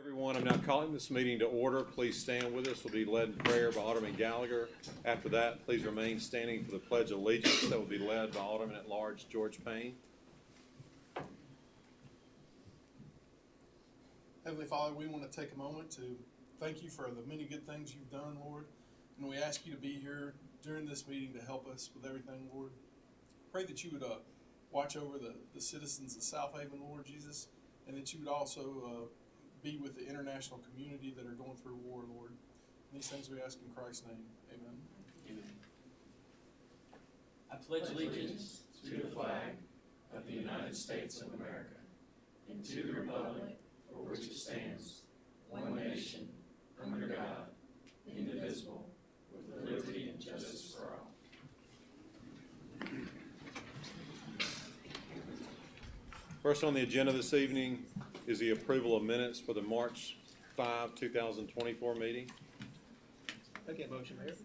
Everyone, I'm now calling this meeting to order. Please stand with us. We'll be led in prayer by Alderman Gallagher. After that, please remain standing for the Pledge of Allegiance that will be led by Alderman at Large George Payne. Heavenly Father, we want to take a moment to thank you for the many good things you've done, Lord. And we ask you to be here during this meeting to help us with everything, Lord. Pray that you would watch over the citizens of Southaven, Lord Jesus, and that you would also be with the international community that are going through war, Lord. And these things we ask in Christ's name. Amen. Amen. I pledge allegiance to the flag of the United States of America and to the republic for which it stands, one nation, under God, indivisible, with liberty and justice for all. First on the agenda this evening is the approval of minutes for the March 5, 2024 meeting. Okay, motion, Mayor.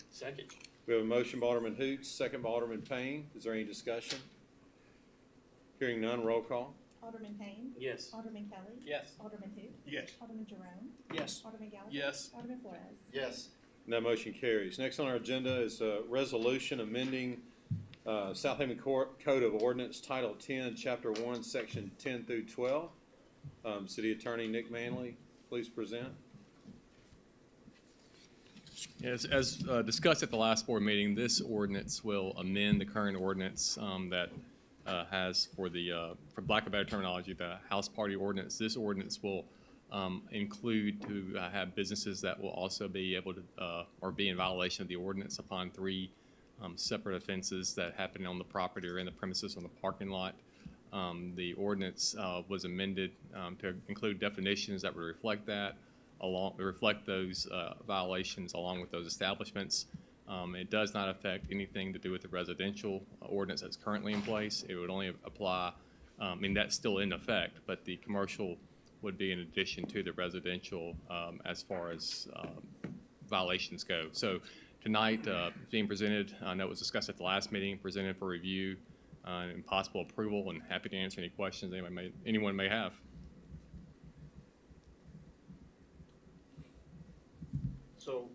Second. We have a motion by Alderman Hoots, second by Alderman Payne. Is there any discussion? Hearing none, roll call. Alderman Payne. Yes. Alderman Kelly. Yes. Alderman Hoot. Yes. Alderman Jerome. Yes. Alderman Gallagher. Yes. Alderman Flores. Yes. And that motion carries. Next on our agenda is a resolution amending Southaven Code of Ordinance, Title 10, Chapter 1, Section 10 through 12. City Attorney Nick Manley, please present. Yes, as discussed at the last board meeting, this ordinance will amend the current ordinance that has, for lack of better terminology, the house party ordinance. This ordinance will include to have businesses that will also be able to or be in violation of the ordinance upon three separate offenses that happen on the property or in the premises on the parking lot. The ordinance was amended to include definitions that would reflect that, reflect those violations along with those establishments. It does not affect anything to do with the residential ordinance that's currently in place. It would only apply, I mean, that's still in effect, but the commercial would be in addition to the residential as far as violations go. So tonight, being presented, I know it was discussed at the last meeting, presented for review and possible approval, and happy to answer any questions anyone may have. So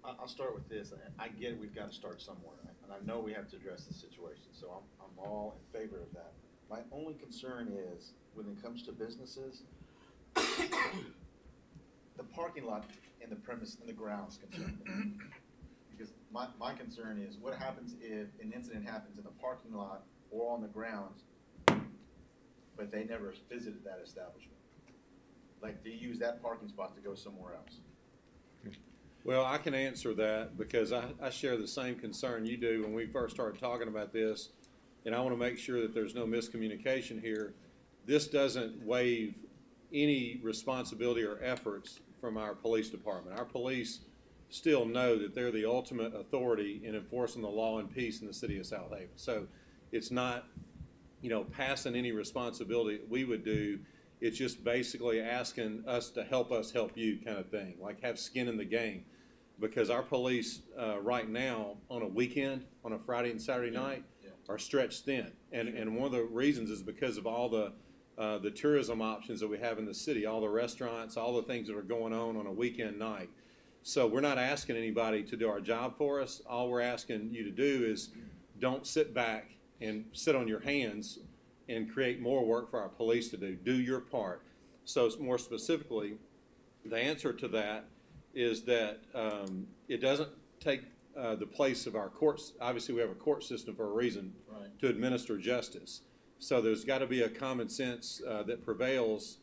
I'll start with this. I get it, we've got to start somewhere, and I know we have to address the situation, so I'm all in favor of that. My only concern is, when it comes to businesses, the parking lot and the premise and the grounds concern me. Because my concern is, what happens if an incident happens in the parking lot or on the grounds, but they never visited that establishment? Like, they use that parking spot to go somewhere else. Well, I can answer that because I share the same concern you do when we first started talking about this, and I want to make sure that there's no miscommunication here. This doesn't waive any responsibility or efforts from our police department. Our police still know that they're the ultimate authority in enforcing the law and peace in the city of Southaven. So it's not, passing any responsibility that we would do. It's just basically asking us to help you kind of thing, like have skin in the game. Because our police right now on a weekend, on a Friday and Saturday night, are stretched thin. And one of the reasons is because of all the tourism options that we have in the city, all the restaurants, all the things that are going on a weekend night. So we're not asking anybody to do our job for us. All we're asking you to do is don't sit back and sit on your hands and create more work for our police to do. Do your part. So more specifically, the answer to that is that it doesn't take the place of our courts. Obviously, we have a court system for a reason, right, to administer justice. So there's got to be a common sense that prevails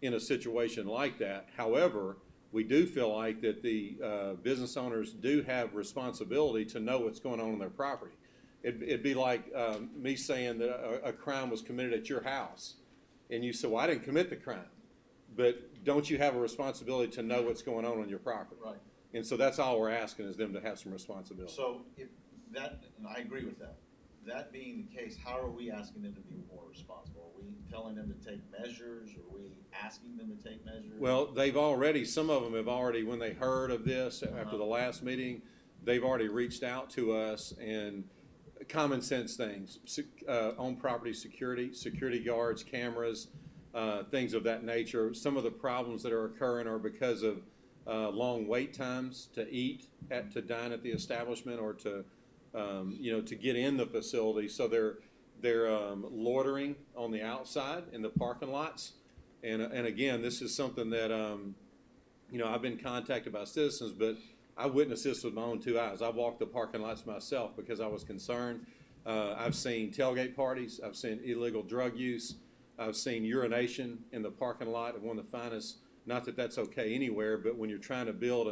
in a situation like that. However, we do feel like that the business owners do have responsibility to know what's going on their property. It'd be like me saying that a crime was committed at your house, and you say, well, I didn't commit the crime. But don't you have a responsibility to know what's going on your property? Right. And so that's all we're asking, is them to have some responsibility. So if that, and I agree with that. That being the case, how are we asking them to be more responsible? Are we telling them to take measures? Are we asking them to take measures? Well, some of them have already, when they heard of this after the last meeting, they've already reached out to us, and common sense things, on property security guards, cameras, things of that nature. Some of the problems that are occurring are because of long wait times to eat, to dine at the establishment, or to to get in the facility. So they're loitering on the outside in the parking lots. And again, this is something that I've been contacted by citizens, but I witnessed this with my own two eyes. I walked the parking lots myself because I was concerned. I've seen tailgate parties. I've seen illegal drug use. I've seen urination in the parking lot of one of the finest. Not that that's okay anywhere, but when you're trying to build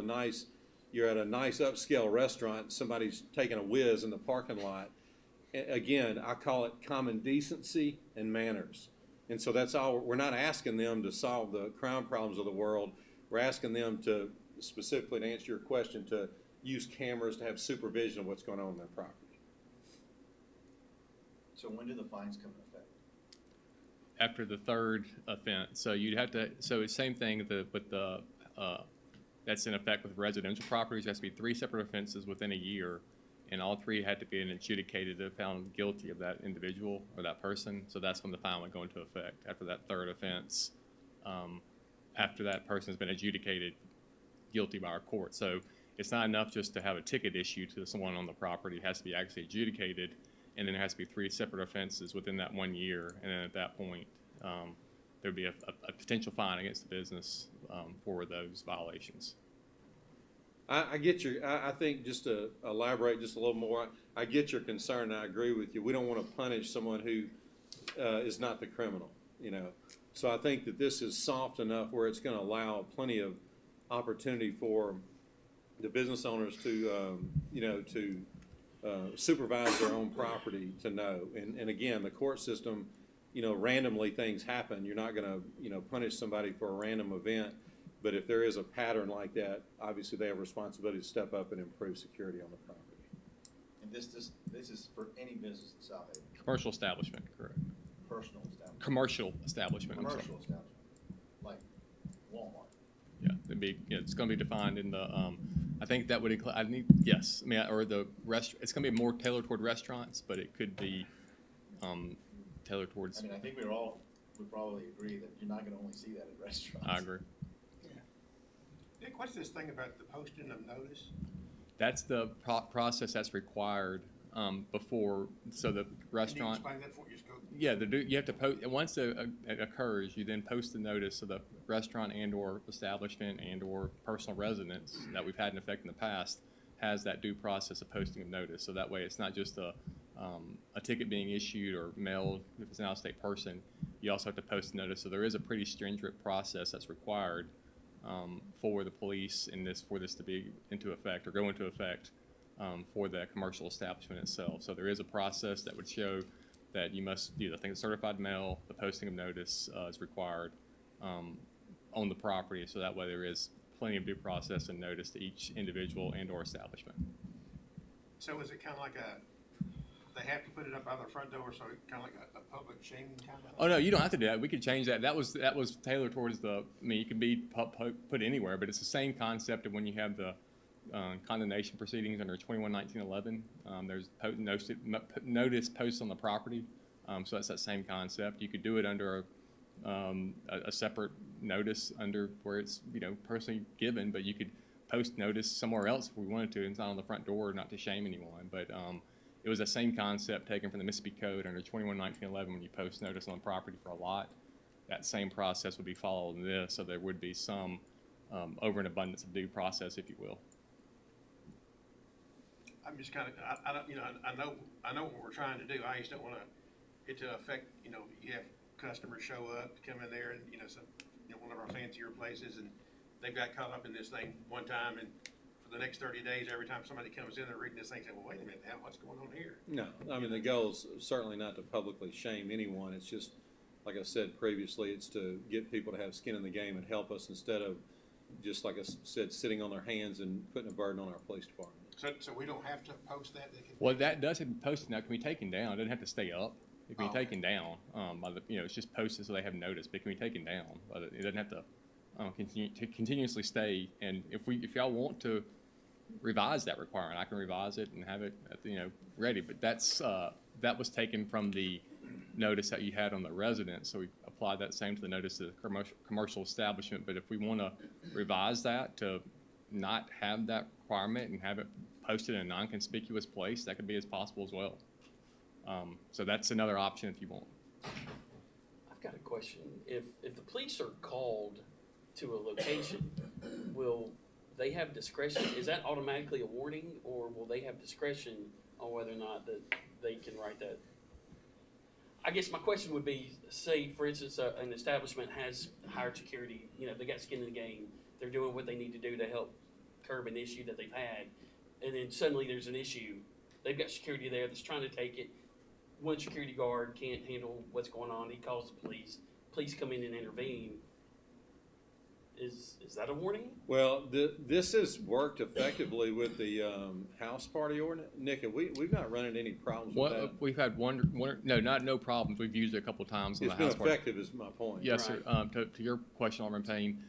you're at a nice upscale restaurant, somebody's taking a whiz in the parking lot. Again, I call it common decency and manners. And so that's all. We're not asking them to solve the crime problems of the world. We're asking them to, specifically to answer your question, to use cameras to have supervision of what's going on their property. So when do the fines come into effect? After the third offense. So you'd have to, so it's same thing with the, that's in effect with residential properties. There has to be 3 separate offenses within a year, and all 3 had to be adjudicated if found guilty of that individual or that person. So that's when the fine would go into effect, after that third offense, after that person has been adjudicated guilty by our court. So it's not enough just to have a ticket issued to someone on the property. It has to be actually adjudicated, and then there has to be 3 separate offenses within that 1 year. And then at that point, there would be a potential fine against the business for those violations. I get I think, just to elaborate just a little more, I get your concern, and I agree with you. We don't want to punish someone who is not the criminal, So I think that this is soft enough where it's going to allow plenty of opportunity for the business owners to, supervise their own property, to know. And again, the court system, randomly things happen. You're not going to, punish somebody for a random event. But if there is a pattern like that, obviously they have a responsibility to step up and improve security on the property. And this is for any business in Southaven? Commercial establishment, correct. Personal establishment? Commercial establishment. I'm sorry. Commercial establishment, like Walmart? Yeah, it's going to be defined in the, I think that would include, yes, or the it's going to be more tailored toward restaurants, but it could be tailored towards. I think we probably agree that you're not going to only see that at restaurants. I agree. Dick, what's this thing about the posting of notice? That's the process that's required before, so the restaurant. Can you explain that before you just go? Yeah, you have to post, once it occurs, you then post the notice so the restaurant and or establishment and or personal residence that we've had in effect in the past has that due process of posting of notice. So that way it's not just a ticket being issued or mailed if it's an out-of-state person. You also have to post a notice. So there is a pretty stringent process that's required for the police for this to be into effect or go into effect for the commercial establishment itself. So there is a process that would show that you must do the thing, certified mail, the posting of notice is required on the property. So that way there is plenty of due process and notice to each individual and or establishment. So is it kind of like they have to put it up by their front door, so it's kind of like a public shaming kind of? Oh no, you don't have to do that. We could change that. That was tailored towards you can be put anywhere, but it's the same concept of when you have the condemnation proceedings under 21-1911. There's notice posted on the property, so that's that same concept. You could do it under a separate notice under where it's personally given, but you could post notice somewhere else if we wanted to. It's not on the front door, not to shame anyone, but it was the same concept taken from the Mississippi Code under 21-1911. When you post notice on the property for a lot, that same process would be followed in this, so there would be some over an abundance of due process, if you will. I'm just kind of, I know what we're trying to do. I just don't want it to affect, you have customers show up, come in there, and one of our fancier places, and they've got caught up in this thing one time, and for the next 30 days, every time somebody comes in, they're reading this thing, say, well, wait a minute, now what's going on here? No, the goal is certainly not to publicly shame anyone. It's just, like I said previously, it's to get people to have skin in the game and help us instead of, just like I said, sitting on their hands and putting a burden on our police department. So we don't have to post that? Well, that does have to be posted now. It can be taken down. It doesn't have to stay up. It can be taken down by the, it's just posted so they have notice, but it can be taken down. But it doesn't have to continuously stay. And if y'all want to revise that requirement, I can revise it and have it ready. But that was taken from the notice that you had on the resident, so we applied that same to the notice of the commercial establishment. But if we want to revise that to not have that requirement and have it posted in a non-conspicuous place, that could be as possible as well. So that's another option if you want. I've got a question. If the police are called to a location, will they have discretion? Is that automatically a warning, or will they have discretion on whether or not that they can write that? I guess my question would be, say, for instance, an establishment has hired security, they got skin in the game, they're doing what they need to do to help curb an issue that they've had, and then suddenly there's an issue. They've got security there that's trying to take it. One security guard can't handle what's going on. He calls the police. Police come in and intervene. Is that a warning? Well, this has worked effectively with the house party ordinance. Nick, we've not run into any problems with that. We've had no problems. We've used it a couple of times on It's the been house party. effective is my point. Yes, sir. To your question, Alderman Payne,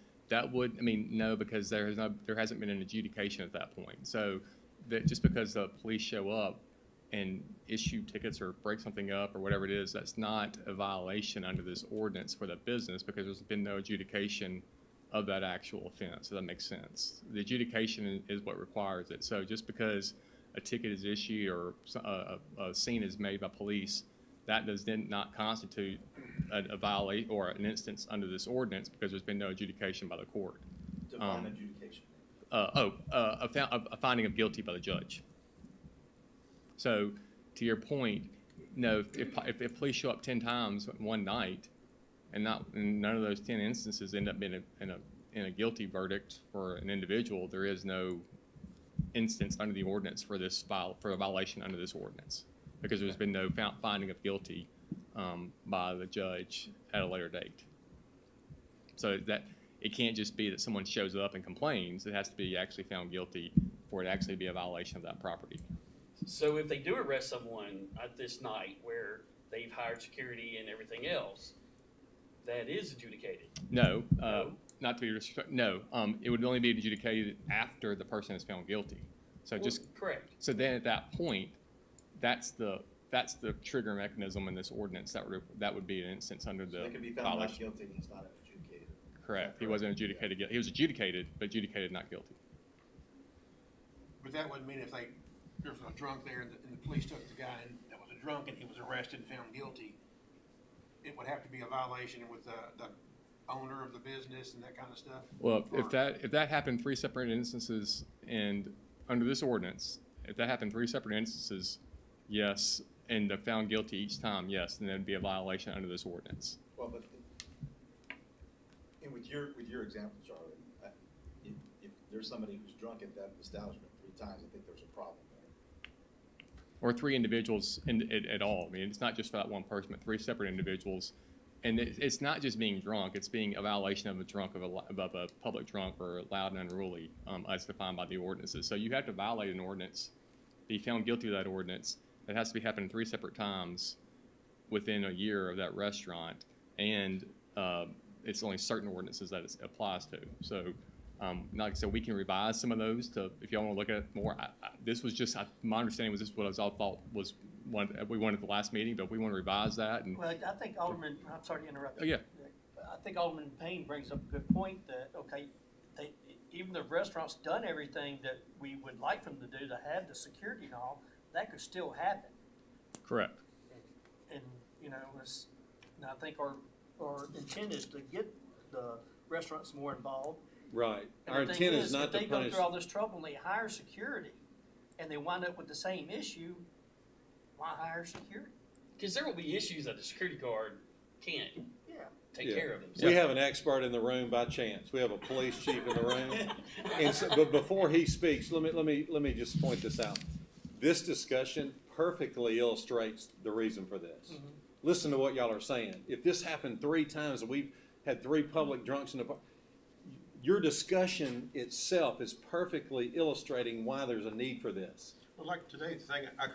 no, because there hasn't been an adjudication at that point. So that just because the police show up and issue tickets or break something up or whatever it is, that's not a violation under this ordinance for the business, because there's been no adjudication of that actual offense. So that makes sense. The adjudication is what requires it. So just because a ticket is issued or a scene is made by police, that does then not constitute a violation or an instance under this ordinance, because there's been no adjudication by the court. Define adjudication. A finding of guilty by the judge. So to your point, no, if police show up 10 times one night, and none of those 10 instances end up being in a guilty verdict for an individual, there is no instance under the ordinance for a violation under this ordinance, because there's been no finding of guilty by the judge at a later date. So that it can't just be that someone shows up and complains. It has to be actually found guilty for it to actually be a violation of that property. So if they do arrest someone at this night where they've hired security and everything else, that is adjudicated? No, not to be restricted. No, it would only be adjudicated after the person is found guilty. So correct. So then at that point, that's the trigger mechanism in this ordinance. That would be an instance under the They could be found violation. not guilty and it's not adjudicated. Correct. He wasn't adjudicated guilty. He was adjudicated, but adjudicated not guilty. But that wouldn't mean if there was a drunk there and the police took the guy that was a drunk and he was arrested and found guilty, it would have to be a violation with the owner of the business and that kind of stuff? Well, if that happened 3 separate instances, and under this ordinance, if that happened 3 separate instances, yes, and they're found guilty each time, yes, then there'd be a violation under this ordinance. Well, but and with your example, Charlie, if there's somebody who's drunk at that establishment 3 times, I think there's a problem there. Or 3 individuals at all. I mean, it's not just for that one person, but 3 separate individuals. And it's not just being drunk; it's being a violation of a public drunk or loud and unruly, as defined by the ordinances. So you have to violate an ordinance, be found guilty of that ordinance. It has to be happening 3 separate times within a year of that restaurant, and it's only certain ordinances that it applies to. So, like I said, we can revise some of those to, if y'all want to look at it more. This was just my understanding was this what I thought was we wanted at the last meeting, but if we want to revise that and. Well, I think Alderman, I'm sorry to interrupt. Oh, yeah. I think Alderman Payne brings up a good point that, okay, even the restaurant's done everything that we would like them to do to have the security and all, that could still happen. Correct. And, and I think our intent is to get the restaurants more involved. Right. And Our the thing intent is not if to they go punish. through all this trouble and they hire security and they wind up with the same issue, why hire security? Because there will be issues that the security guard can't take Yeah. care of themselves. We have an expert in the room by chance. We have a police chief in the room. And so, but before he speaks, let me just point this out. This discussion perfectly illustrates the reason for this. Mm-hmm. Listen to what y'all are saying. If this happened 3 times and we've had 3 public drunks in the bar, your discussion itself is perfectly illustrating why there's a need for this. Well, like today, the thing I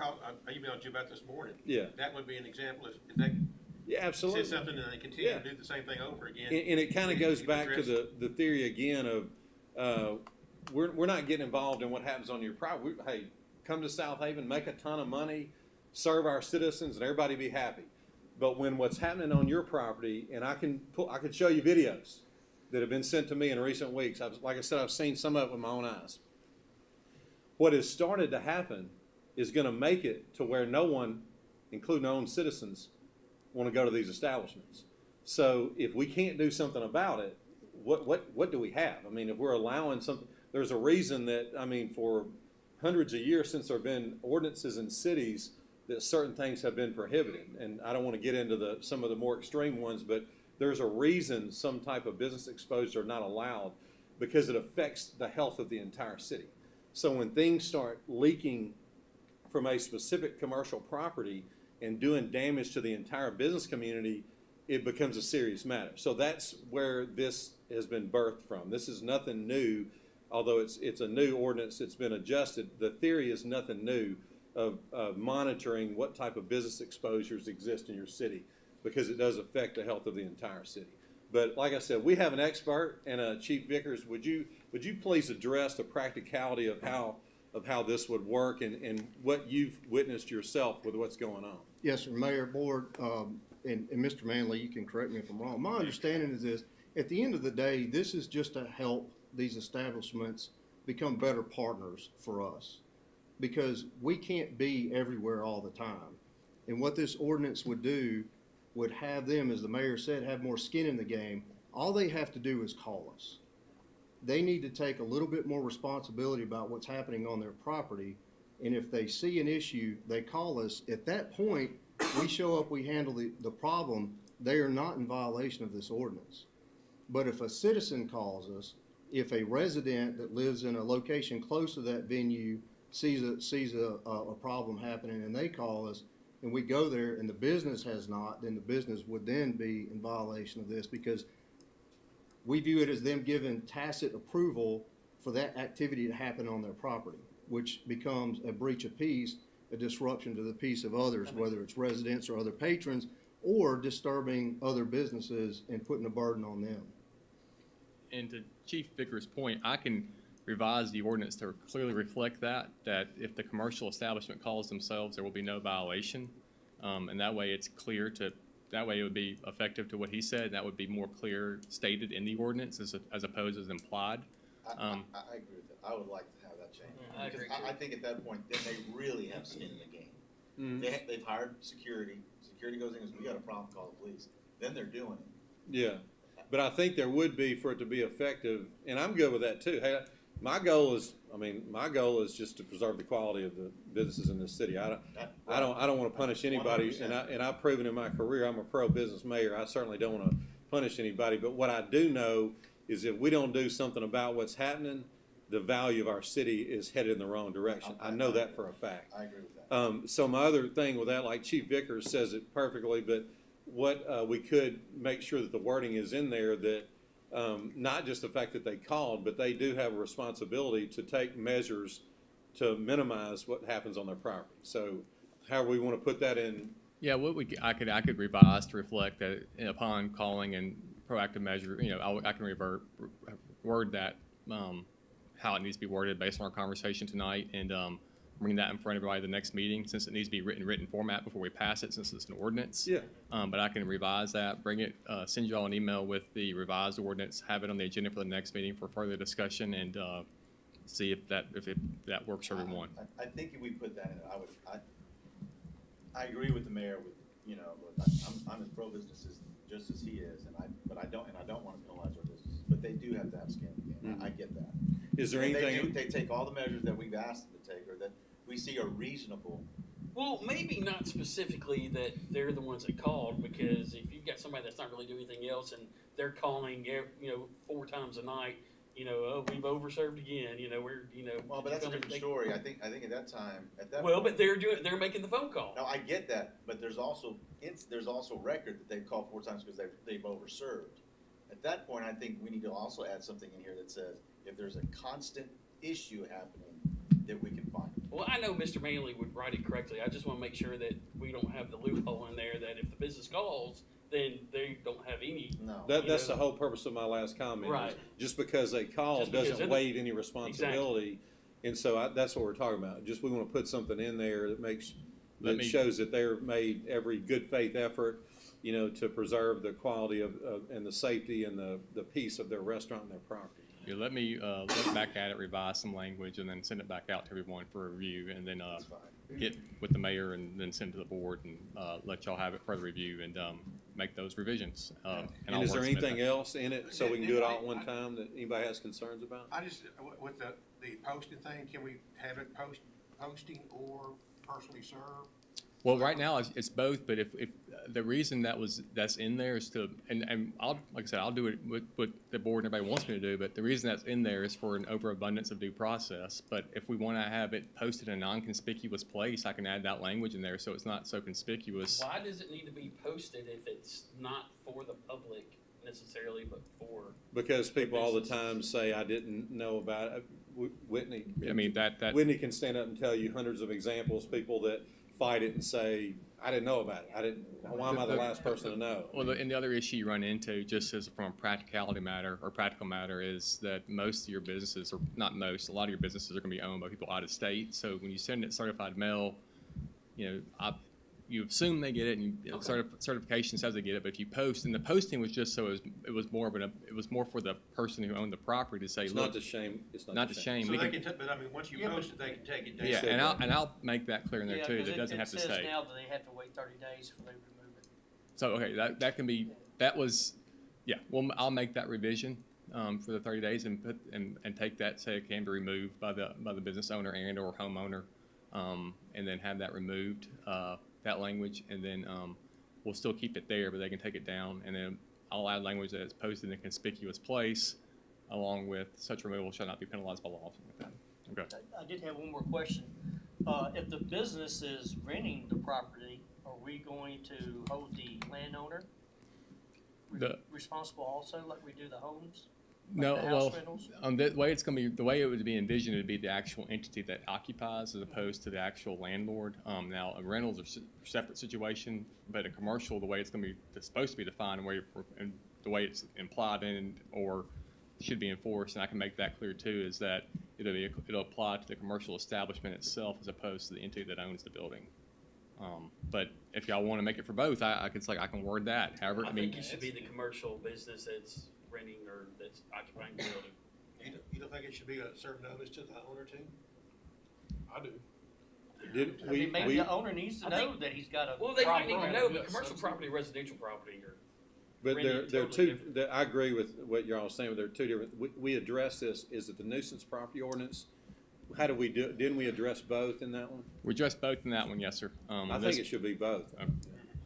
emailed you about this morning. Yeah. That would be an example if they Yeah, absolutely. said something and they continue Yeah. to do the same thing over again. And it kind of goes You back to address- the theory again of we're not getting involved in what happens on your property. Hey, come to Southaven, make a ton of money, serve our citizens, and everybody be happy. But when what's happening on your property, and I could show you videos that have been sent to me in recent weeks. Like I said, I've seen some of it with my own eyes. What has started to happen is going to make it to where no one, including our own citizens, want to go to these establishments. So if we can't do something about it, what do we have? I mean, if we're allowing something, there's a reason that, I mean, for hundreds of years since there have been ordinances in cities that certain things have been prohibited. And I don't want to get into some of the more extreme ones, but there's a reason some type of business exposure are not allowed, because it affects the health of the entire city. So when things start leaking from a specific commercial property and doing damage to the entire business community, it becomes a serious matter. So that's where this has been birthed from. This is nothing new, although it's a new ordinance that's been adjusted. The theory is nothing new of monitoring what type of business exposures exist in your city, because it does affect the health of the entire city. But like I said, we have an expert, and Chief Vickers, would you please address the practicality of how this would work and what you've witnessed yourself with what's going on? Yes, sir, Mayor, Board, and Mr. Manley, you can correct me if I'm wrong. My understanding is this: at the end of the day, this is just to help these establishments become better partners for us, because we can't be everywhere all the time. And what this ordinance would do would have them, as the mayor said, have more skin in the game. All they have to do is call us. They need to take a little bit more responsibility about what's happening on their property. And if they see an issue, they call us. At that point, we show up, we handle the problem. They are not in violation of this ordinance. But if a citizen calls us, if a resident that lives in a location close to that venue sees a problem happening and they call us, and we go there and the business has not, then the business would then be in violation of this, because we view it as them giving tacit approval for that activity to happen on their property, which becomes a breach of peace, a disruption to the peace of others, whether it's residents or other patrons, or disturbing other businesses and putting a burden on them. And to Chief Vickers' point, I can revise the ordinance to clearly reflect that if the commercial establishment calls themselves, there will be no violation. And that way it's clear that way it would be effective to what he said, and that would be more clear stated in the ordinance as opposed as implied. I agree with that. I would like to have that change. I agree Because too. I think at that point, then they really have skin in the game. Mm-hmm. They've hired security. Security goes in and goes, we got a problem, call the police. Then they're doing it. Yeah, but I think there would be, for it to be effective, and I'm good with that too. Hey, my goal is just to preserve the quality of the businesses in this city. I don't want to punish anybody, 100%. and I've proven in my career I'm a pro-business mayor. I certainly don't want to punish anybody, but what I do know is if we don't do something about what's happening, the value of our city is headed in the wrong direction. I know that for a fact. I agree with that. So my other thing with that, like Chief Vickers says it perfectly, but what we could make sure that the wording is in there that not just the fact that they called, but they do have a responsibility to take measures to minimize what happens on their property. So however we want to put that in. Yeah, I could revise to reflect that upon calling and proactive measure, I can word that how it needs to be worded based on our conversation tonight, and bring that in front of everybody at the next meeting, since it needs to be written format before we pass it, since it's an ordinance. Yeah. But I can revise that, bring it, send you all an email with the revised ordinance, have it on the agenda for the next meeting for further discussion, and see if that works for everyone. I think if we put that in, I agree with the mayor with, I'm as pro-business just as he is, but I don't want to penalize our businesses, but they do have to have skin in the game. I get that. Is there And anything? they take all the measures that we've asked them to take, or that we see are reasonable. Well, maybe not specifically that they're the ones that called, because if you've got somebody that's not really doing anything else and they're calling, 4 times a night, oh, we've overserved again, Well, but that's a different story. I think at that time, Well, but they're making the phone call. No, I get that, but there's also record that they've called 4 times because they've overserved. At that point, I think we need to also add something in here that says if there's a constant issue happening, that we can find it. Well, I know Mr. Manley would write it correctly. I just want to make sure that we don't have the loophole in there that if the business calls, then they don't have any. No. That's the whole purpose of my last comment. Right. Just because they called Just because doesn't of waive any responsibility. And so that's what we're talking about. We want to put something in there that shows that they're made every good faith effort you know, to preserve the quality of and the safety and the peace of their restaurant and their property. Yeah, let me look back at it, revise some language, and then send it back out to everyone for review, and then get with the mayor and then send it to the board and let y'all have it for the review and make those revisions. And I'll is there wordsmith anything that. else in it so we can do it all at one time that anybody has concerns about? I just, with the posting thing, can we have it posting or personally serve? Well, right now it's both, but if the reason that's in there is to, and I'll, like I said, I'll do it with what the board and everybody wants me to do, but the reason that's in there is for an overabundance of due process. But if we want to have it posted in a non-conspicuous place, I can add that language in there so it's not so conspicuous. Why does it need to be posted if it's not for the public necessarily, but for? Because people all the time say, I didn't know about it. Whitney, I mean, that Whitney can stand up and tell you hundreds of examples, people that fight it and say, I didn't know about it. Why am I the last person to know? Well, and the other issue you run into, just as from a practical matter, is that most of your businesses, or not most, a lot of your businesses are going to be owned by people out of state. So when you send it certified mail, you know, you assume they get it, and certification says they get it. But if you post, and the posting was just so it was more for the person who owned the property to say, It's look, not to shame. It's not to shame. So We they can- can, but I mean, once you Yeah, post it, they can take it down. Yeah, and I'll make that clear in there too. 'cause That doesn't have to It stay. says now that they have to wait 30 days before they remove it. So okay, that can be, that was, yeah. Well, I'll make that revision for the 30 days and put and take that, say it can be removed by the business owner and or homeowner, and then have that removed, that language, and then we'll still keep it there, but they can take it down, and then I'll add language that it's posted in a conspicuous place, along with such removal shall not be penalized by law. Something like that. Okay. I did have one more question. If the business is renting the property, are we going to hold the landowner responsible also, like we do the homes? Like No, the house well, rentals? the way it's going to be, the way it would be envisioned, would be the actual entity that occupies, as opposed to the actual landlord. Now, rentals are a separate situation, but in commercial, the way it's going to be, it's supposed to be defined, and the way it's implied in or should be enforced, and I can make that clear too, is that it'll apply to the commercial establishment itself as opposed to the entity that owns the building. But if y'all want to make it for both, I can word that. However, I think it should be the commercial business that's renting or that's occupying the building. You don't think it should be a certain notice to the owner too? I do. Did I mean, maybe we the owner needs to I know think- that he's got a. Well, they might property. need to know, but Yes, commercial absolutely. property, residential property, or But renting there are totally two, different. I agree with what you're all saying, but there are two different, we address this, is it the nuisance property ordinance? How do we do, didn't we address both in that one? we address both in that one, yes, sir. I think it should be both.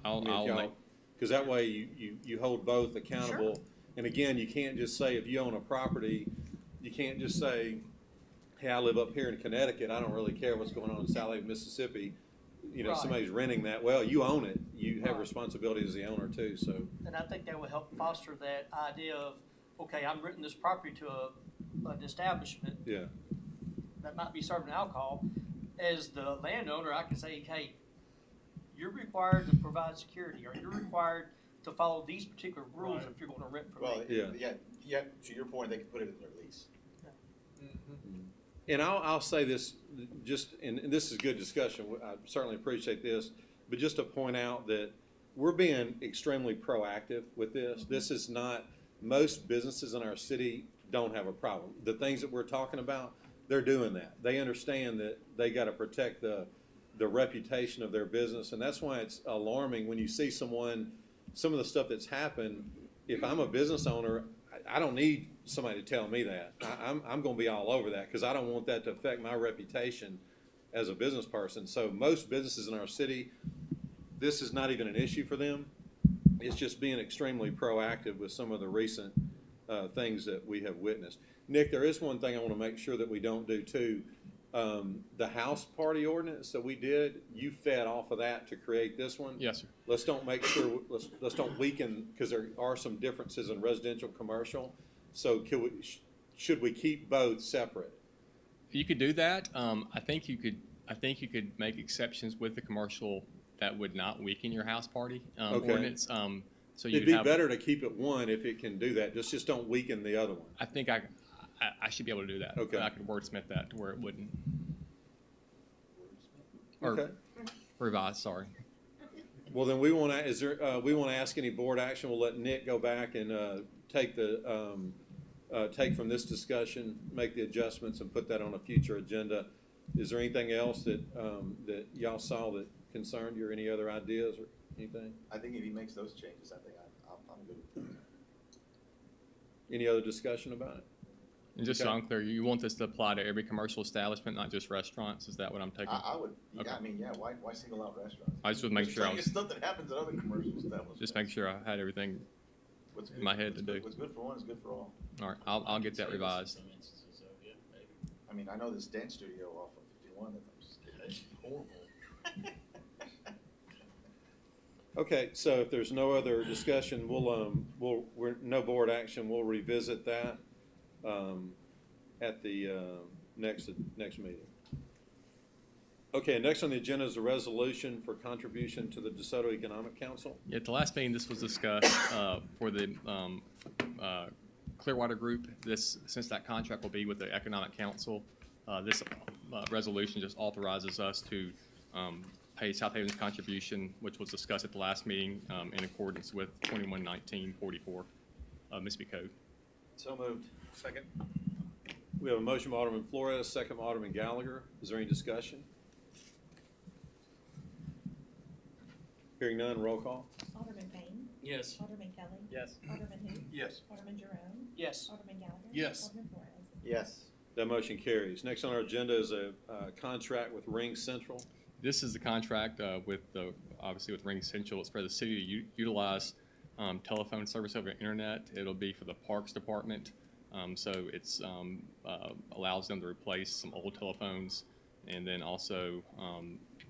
I'll make. Because that way you hold both accountable. And again, you can't just say, if you own a property, you can't just say, hey, I live up here in Connecticut, I don't really care what's going on in Southaven, Mississippi. You know, Right. somebody's renting that, well, you own it, you have Right. responsibility as the owner too, so. And I think that would help foster that idea of, okay, I'm renting this property to an establishment Yeah, that might be serving alcohol. As the landowner, I can say, hey, you're required to provide security, or you're required to follow these particular rules Right. if you're gonna rent from Well, me. Yeah. to your point, they can put it in their lease. and I'll say this, just, and this is good discussion, I certainly appreciate this, but just to point out that we're being extremely proactive with this. This is not, most businesses in our city don't have a problem. The things that we're talking about, they're doing that. They understand that they gotta protect the reputation of their business, and that's why it's alarming when you see some of the stuff that's happened. If I'm a business owner, I don't need somebody to tell me that. I'm gonna be all over that, because I don't want that to affect my reputation as a business person. So most businesses in our city, this is not even an issue for them. It's just being extremely proactive with some of the recent things that we have witnessed. Nick, there is one thing I want to make sure that we don't do too. The house party ordinance that we did, you fed off of that to create this one. Yes, sir. Let's don't make sure, let's don't weaken, because there are some differences in residential, commercial. So should we keep both separate? You could do that. I think you could make exceptions with the commercial that would not weaken your house party Okay. ordinance. So It'd you'd be have, better to keep it one if it can do that. Just don't weaken the other one. I think I should be able to do that. Okay. I could wordsmith that to where it wouldn't. Or Okay. revise, sorry. Well, then we want to, we want to ask any board action. We'll let Nick go back and take take from this discussion, make the adjustments, and put that on a future agenda. Is there anything else that y'all saw that concerned you, or any other ideas or anything? I think if he makes those changes, I think I'm good with it. Any other discussion about it? And just so Okay. I'm clear, you want this to apply to every commercial establishment, not just restaurants? Is that what I'm taking? I would, Okay. yeah, I mean, yeah, why single out restaurants? I just would make There's sure I plenty was, of stuff that happens at other commercial establishments. just make sure I had everything. What's in my head what's to good- do. What's good for one is good for all. All right, I'll get that revised. Some instances of, yeah, maybe. I mean, I know this dance studio off of 51 that I'm just kidding. That's horrible. Okay, so if there's no other discussion, we're no board action. We'll revisit that at the next meeting. Okay, next on the agenda is a resolution for contribution to the DeSoto Economic Council. Yeah, at the last meeting, this was discussed for the Clearwater Group. Since that contract will be with the Economic Council, this resolution just authorizes us to pay Southaven's contribution, which was discussed at the last meeting in accordance with 211944 Mississippi Code. So moved. Second? We have a motion by Alderman Flores, second by Alderman Gallagher. Is there any discussion? Hearing none, roll call. Alderman Payne. Yes. Alderman Kelly. Yes. Alderman who? Yes. Alderman Jerome. Yes. Alderman Gallagher. Yes. Alderman Flores. Yes. That motion carries. Next on our agenda is a contract with Ring Central. This is the contract obviously with Ring Central. It's for the city to utilize telephone service over the internet. It'll be for the Parks Department. So it's allows them to replace some old telephones, and then also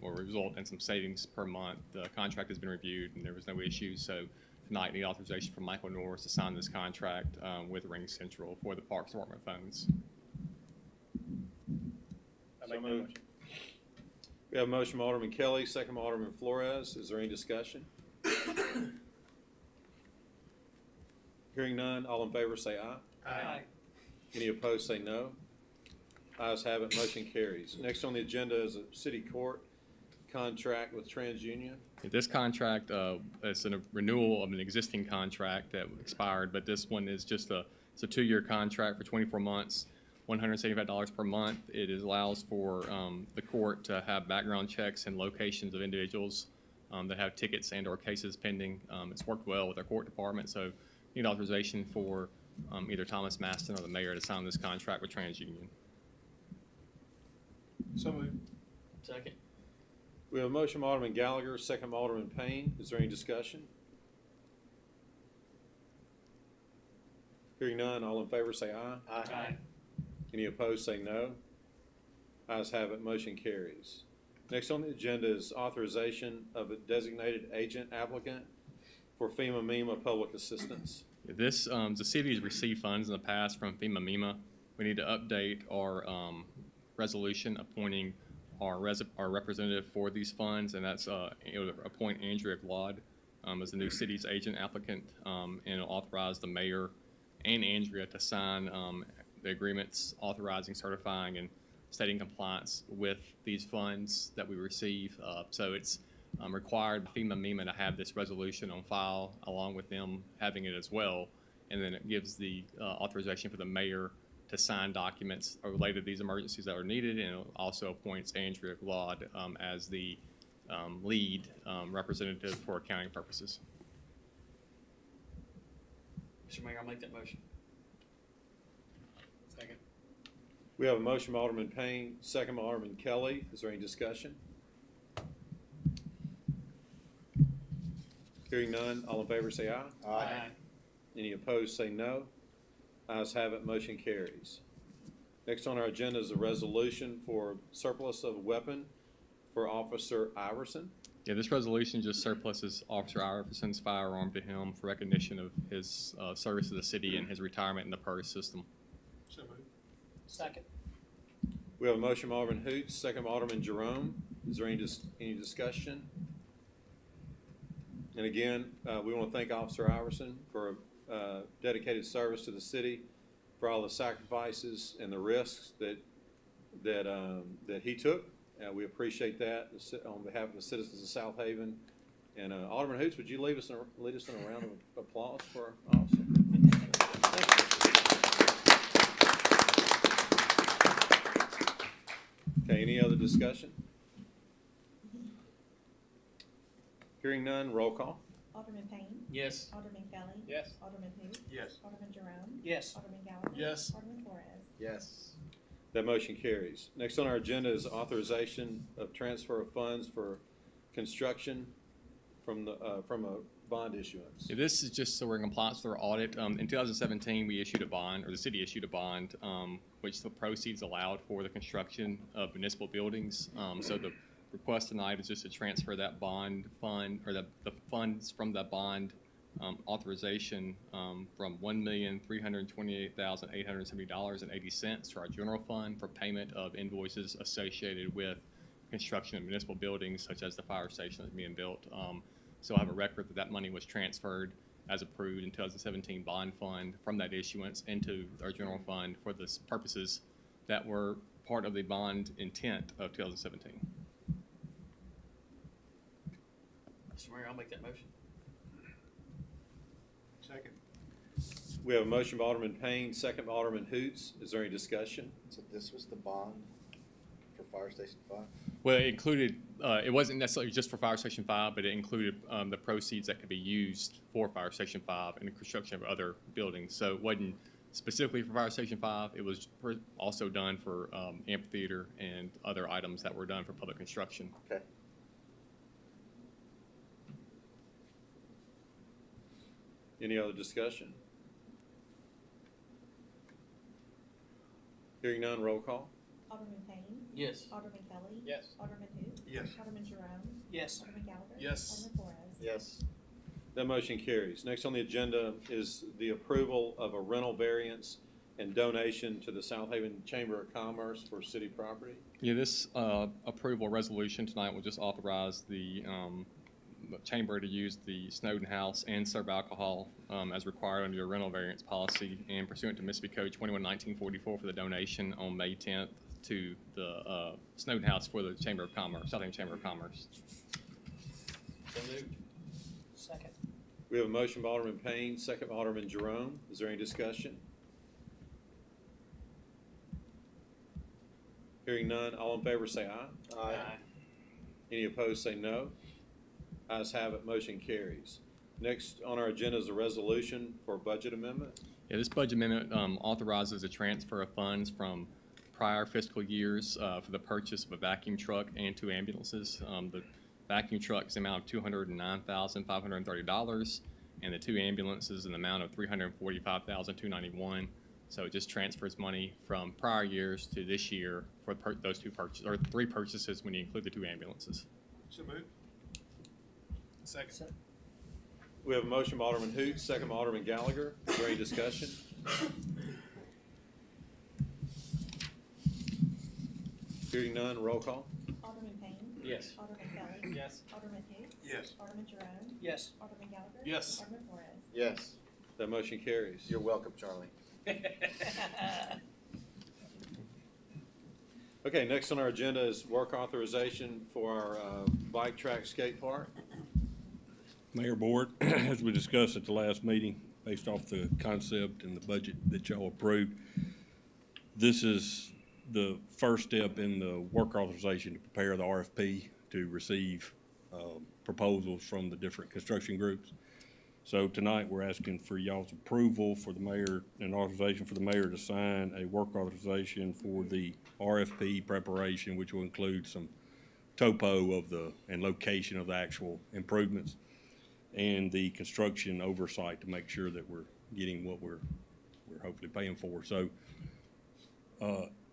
will result in some savings per month. The contract has been reviewed and there was no issues. So tonight, need authorization from Michael Norris to sign this contract with Ring Central for the Parks Department phones. I make that motion. We have a motion by Alderman Kelly, second by Alderman Flores. Is there any discussion? Hearing none, all in favor say aye. Aye. Any opposed say no. Ayes have it, motion carries. Next on the agenda is a city court contract with TransUnion. This contract is a renewal of an existing contract that expired, but this one is just it's a 2-year contract for 24 months, $175 per month. It allows for the court to have background checks and locations of individuals that have tickets and or cases pending. It's worked well with our court department, so need authorization for either Thomas Maston or the mayor to sign this contract with TransUnion. So moved. Second. We have a motion by Alderman Gallagher, second by Alderman Payne. Is there any discussion? Hearing none, all in favor say aye. Aye. Any opposed say no. Ayes have it, motion carries. Next on the agenda is authorization of a designated agent applicant for FEMA MEMA public assistance. This, the city has received funds in the past from FEMA MEMA. We need to update our resolution appointing our representative for these funds, and that's it'll appoint Andrea Glod as the new city's agent applicant, and it'll authorize the mayor and Andrea to sign the agreements authorizing, certifying, and stating compliance with these funds that we receive. So it's required by FEMA MEMA to have this resolution on file along with them having it as well, and then it gives the authorization for the mayor to sign documents related to these emergencies that are needed, and it also appoints Andrea Glod as the lead representative for accounting purposes. Mr. Mayor, I'll make that motion. Second? We have a motion by Alderman Payne, second by Alderman Kelly. Is there any discussion? Hearing none, all in favor say aye. Aye. Any opposed say no. Ayes have it, motion carries. Next on our agenda is a resolution for surplus of a weapon for Officer Iverson. Yeah, this resolution just surpluses Officer Iverson's firearm to him for recognition of his service to the city and his retirement in the PERS system. So moved. Second. We have a motion by Alderman Hoots, second by Alderman Jerome. Is there any discussion? And again, we want to thank Officer Iverson for dedicated service to the city, for all the sacrifices and the risks that he took. We appreciate that on behalf of the citizens of Southaven. And Alderman Hoots, would you lead us in a round of applause for our officer? Okay, any other discussion? Hearing none, roll call. Alderman Payne. Yes. Alderman Kelly. Yes. Alderman who? Yes. Alderman Jerome. Yes. Alderman Gallagher. Yes. Alderman Flores. Yes. That motion carries. Next on our agenda is authorization of transfer of funds for construction from a bond issuance. Yeah, this is just so we're in compliance with our audit. In 2017, we issued a bond, or the city issued a bond, which the proceeds allowed for the construction of municipal buildings. So the request tonight is just to transfer that bond fund, or the funds from that bond authorization from $1,328,870.80 to our general fund for payment of invoices associated with construction of municipal buildings, such as the fire station that's being built. So I have a record that money was transferred as approved in 2017 bond fund from that issuance into our general fund for the purposes that were part of the bond intent of 2017. Mr. Mayor, I'll make that motion. Second. We have a motion by Alderman Payne, second by Alderman Hoots. Is there any discussion? So this was the bond for Fire Station 5? Well, it included, it wasn't necessarily just for Fire Station 5, but it included the proceeds that could be used for Fire Station 5 and the construction of other buildings. So it wasn't specifically for Fire Station 5. It was also done for amphitheater and other items that were done for public construction. Okay. Any other discussion? Hearing none, roll call. Alderman Payne. Yes. Alderman Kelly. Yes. Alderman who? Yes. Alderman Jerome. Yes. Alderman Gallagher. Yes. Alderman Flores. Yes. That motion carries. Next on the agenda is the approval of a rental variance and donation to the Southaven Chamber of Commerce for city property. Yeah, this approval resolution tonight will just authorize the chamber to use the Snowden House and serve alcohol as required under your rental variance policy and pursuant to Mississippi Code 21-1944 for the donation on May 10th to the Snowden House for the Chamber of Commerce, Southaven Chamber of Commerce. So moved. Second. We have a motion by Alderman Payne, second by Alderman Jerome. Is there any discussion? Hearing none, all in favor say aye. Aye. Any opposed say no. Ayes have it, motion carries. Next on our agenda is a resolution for a budget amendment. Yeah, this budget amendment authorizes a transfer of funds from prior fiscal years for the purchase of a vacuum truck and 2 ambulances. The vacuum truck is the amount of $209,530, and the 2 ambulances in the amount of $345,291. So it just transfers money from prior years to this year for those 2 purchases, or 3 purchases when you include the 2 ambulances. So moved. Second. We have a motion by Alderman Hoots, second by Alderman Gallagher. Is there any discussion? Hearing none, roll call. Alderman Payne. Yes. Alderman Kelly. Yes. Alderman who? Yes. Alderman Jerome. Yes. Alderman Gallagher. Yes. Alderman Flores. Yes. That motion carries. You're welcome, Charlie. Okay, next on our agenda is work authorization for our bike track skate park. Mayor, Board, as we discussed at the last meeting, based off the concept and the budget that y'all approved, this is the first step in the work authorization to prepare the RFP to receive proposals from the different construction groups. So tonight, we're asking for y'all's approval for the mayor, and authorization for the mayor to sign a work authorization for the RFP preparation, which will include some topo of and location of the actual improvements, and the construction oversight to make sure that we're getting what we're hopefully paying for. So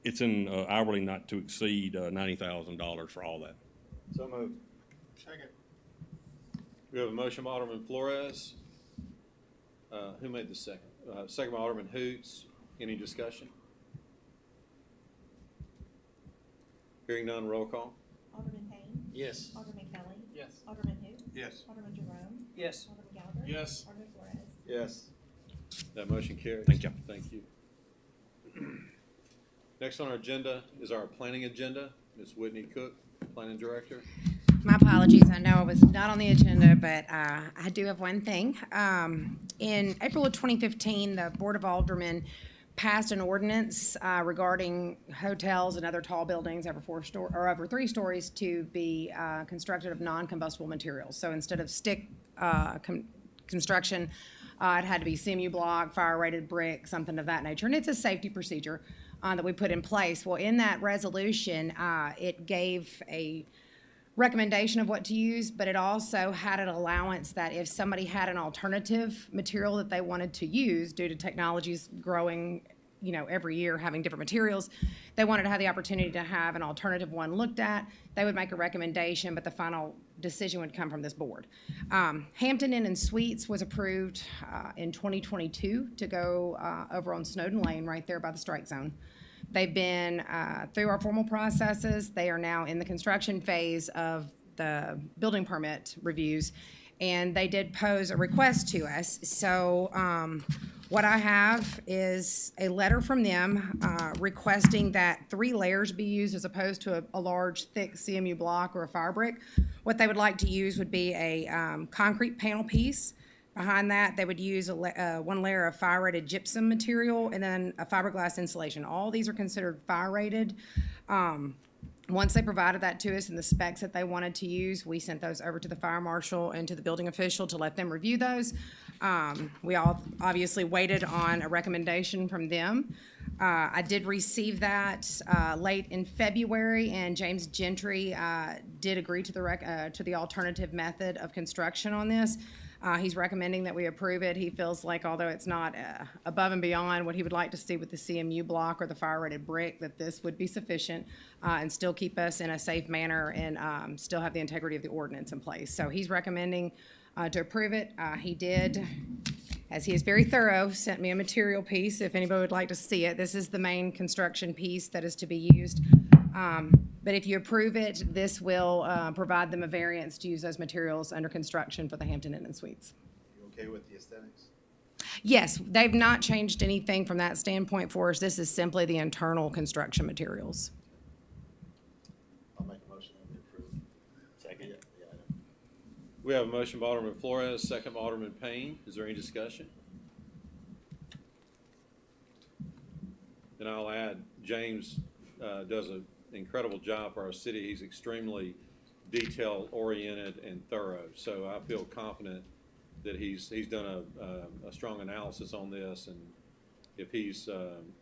it's an hourly not to exceed $90,000 for all that. So moved. Second. We have a motion by Alderman Flores. Who made the second? Second by Alderman Hoots. Any discussion? Hearing none, roll call. Alderman Payne. Yes. Alderman Kelly. Yes. Alderman who? Yes. Alderman Jerome. Yes. Alderman Gallagher. Yes. Alderman Flores. Yes. That motion carries. Thank you. Thank you. Next on our agenda is our planning agenda. Ms. Whitney Cook, Planning Director. My apologies. I know I was not on the agenda, but I do have one thing. In April of 2015, the Board of Aldermen passed an ordinance regarding hotels and other tall buildings over 3 stories to be constructed of non-combustible materials. So instead of stick construction, it had to be CMU block, fire-rated brick, something of that nature. And it's a safety procedure that we put in place. Well, in that resolution, it gave a recommendation of what to use, but it also had an allowance that if somebody had an alternative material that they wanted to use due to technologies growing, every year having different materials, they wanted to have the opportunity to have an alternative one looked at. They would make a recommendation, but the final decision would come from this board. Hampton Inn and Suites was approved in 2022 to go over on Snowden Lane right there by the strike zone. They've been through our formal processes. They are now in the construction phase of the building permit reviews, and they did pose a request to us. So what I have is a letter from them requesting that 3 layers be used as opposed to a large, thick CMU block or a fire brick. What they would like to use would be a concrete panel piece. Behind that, they would use 1 layer of fire-rated gypsum material and then a fiberglass insulation. All these are considered fire-rated. Once they provided that to us and the specs that they wanted to use, we sent those over to the fire marshal and to the building official to let them review those. We all obviously waited on a recommendation from them. I did receive that late in February, and James Gentry did agree to the alternative method of construction on this. He's recommending that we approve it. He feels like, although it's not above and beyond what he would like to see with the CMU block or the fire-rated brick, that this would be sufficient and still keep us in a safe manner and still have the integrity of the ordinance in place. So he's recommending to approve it. He did, as he is very thorough, sent me a material piece if anybody would like to see it. This is the main construction piece that is to be used. But if you approve it, this will provide them a variance to use those materials under construction for the Hampton Inn and Suites. You okay with the aesthetics? Yes, they've not changed anything from that standpoint for us. This is simply the internal construction materials. I'll make a motion that we approve. Second. Yeah. We have a motion by Alderman Flores, second by Alderman Payne. Is there any discussion? And I'll add, James does an incredible job for our city. He's extremely detail-oriented and thorough. So I feel confident that he's done a strong analysis on this, and if he's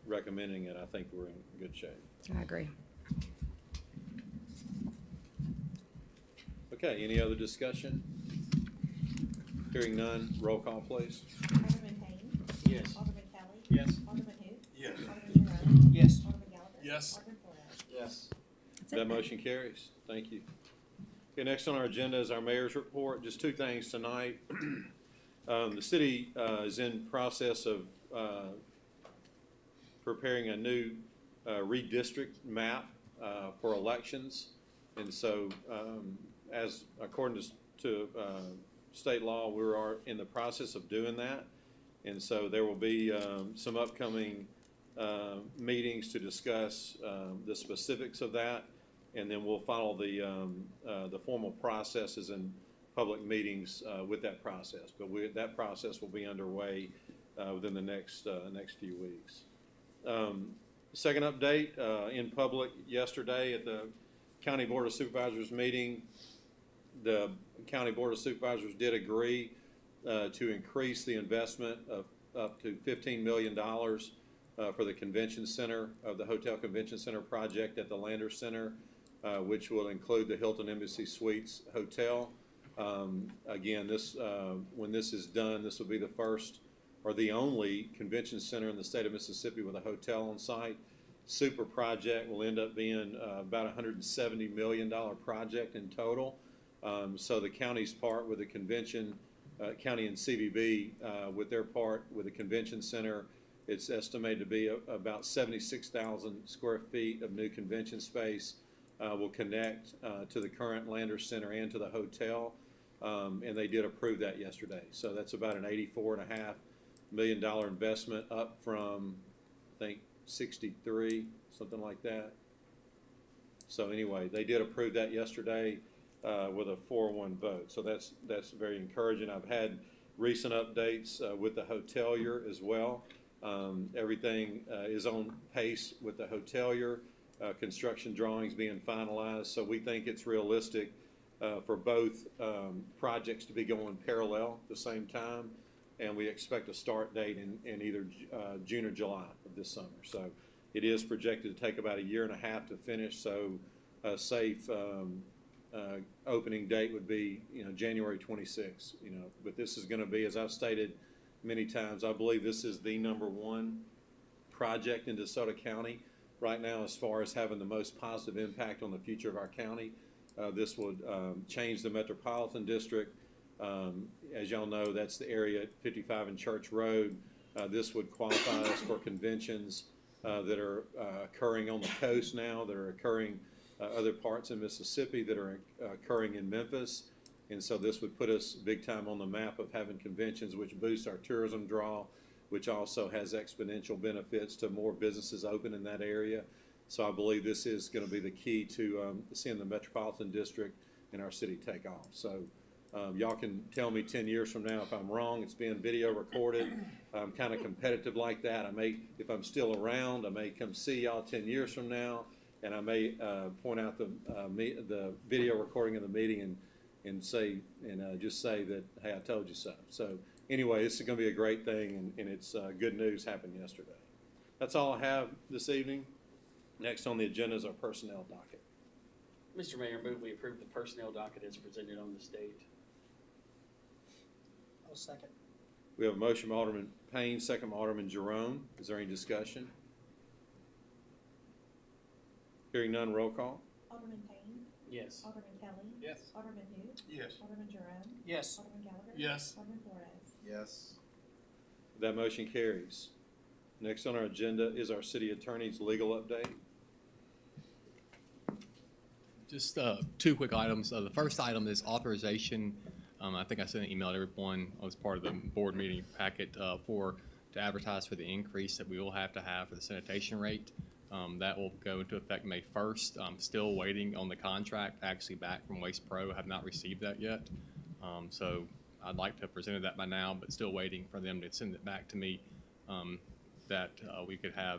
recommending it, I think we're in good shape. I agree. Okay, any other discussion? Hearing none, roll call, please. Alderman Payne. Yes. Alderman Kelly. Yes. Alderman who? Yes. Alderman Jerome. Yes. Alderman Gallagher. Yes. Alderman Flores. Yes. That motion carries. Thank you. Okay, next on our agenda is our mayor's report. Just 2 things tonight. The city is in process of preparing a new redistrict map for elections. And so as according to state law, we are in the process of doing that. And so there will be some upcoming meetings to discuss the specifics of that, and then we'll follow the formal processes and public meetings with that process. But that process will be underway within the next few weeks. Second update, in public yesterday at the County Board of Supervisors meeting, the County Board of Supervisors did agree to increase the investment of up to $15 million for the convention center of the Hotel Convention Center project at the Lander Center, which will include the Hilton Embassy Suites Hotel. Again, when this is done, this will be the first or the only convention center in the state of Mississippi with a hotel on site. Super project will end up being about $170 million project in total. So the county's part with the convention, county and CVB with their part with the convention center, it's estimated to be about 76,000 square feet of new convention space. Will connect to the current Lander Center and to the hotel, and they did approve that yesterday. So that's about an $84.5 million investment, up from, I think, 63, something like that. So anyway, they did approve that yesterday, with a 4-1 vote. So that's very encouraging. I've had recent updates with the hotelier as well. Everything is on pace with the hotelier. Construction drawings being finalized, so we think it's realistic for both projects to be going parallel at the same time, and we expect a start date in either June or July of this summer. So it is projected to take about a year and a half to finish, so a safe opening date would be, January 26th, but this is going to be, as I've stated many times, I believe this is the #1 project in DeSoto County right now as far as having the most positive impact on the future of our county. This would change the metropolitan district. As y'all know, that's the area at 55 and Church Road. This would qualify us for conventions that are occurring on the coast now, that are occurring other parts in Mississippi, that are occurring in Memphis. And so this would put us big time on the map of having conventions, which boosts our tourism draw, which also has exponential benefits to more businesses open in that area. So I believe this is going to be the key to seeing the metropolitan district in our city take off. So y'all can tell me 10 years from now if I'm wrong. It's being video recorded. I'm kind of competitive like that. I may, if I'm still around, I may come see y'all 10 years from now, and I may point out the video recording of the meeting and say, just say that, hey, I told you so. So anyway, this is going to be a great thing, and it's good news happened yesterday. That's all I have this evening. Next on the agenda is our personnel docket. Mr. Mayor, move we approve the personnel docket as presented on this date. I'll second. We have a motion by Alderman Payne, second by Alderman Jerome. Is there any discussion? Hearing none, roll call. Alderman Payne. Yes. Alderman Kelly. Yes. Alderman who? Yes. Alderman Jerome. Yes. Alderman Gallagher. Yes. Alderman Flores. Yes. That motion carries. Next on our agenda is our city attorney's legal update. Just 2 quick items. The first item is authorization. I think I sent an email to everyone as part of the board meeting packet to advertise for the increase that we will have to have for the sanitation rate. That will go into effect May 1st. I'm still waiting on the contract actually back from Waste Pro. I have not received that yet. So I'd like to have presented that by now, but still waiting for them to send it back to me that we could have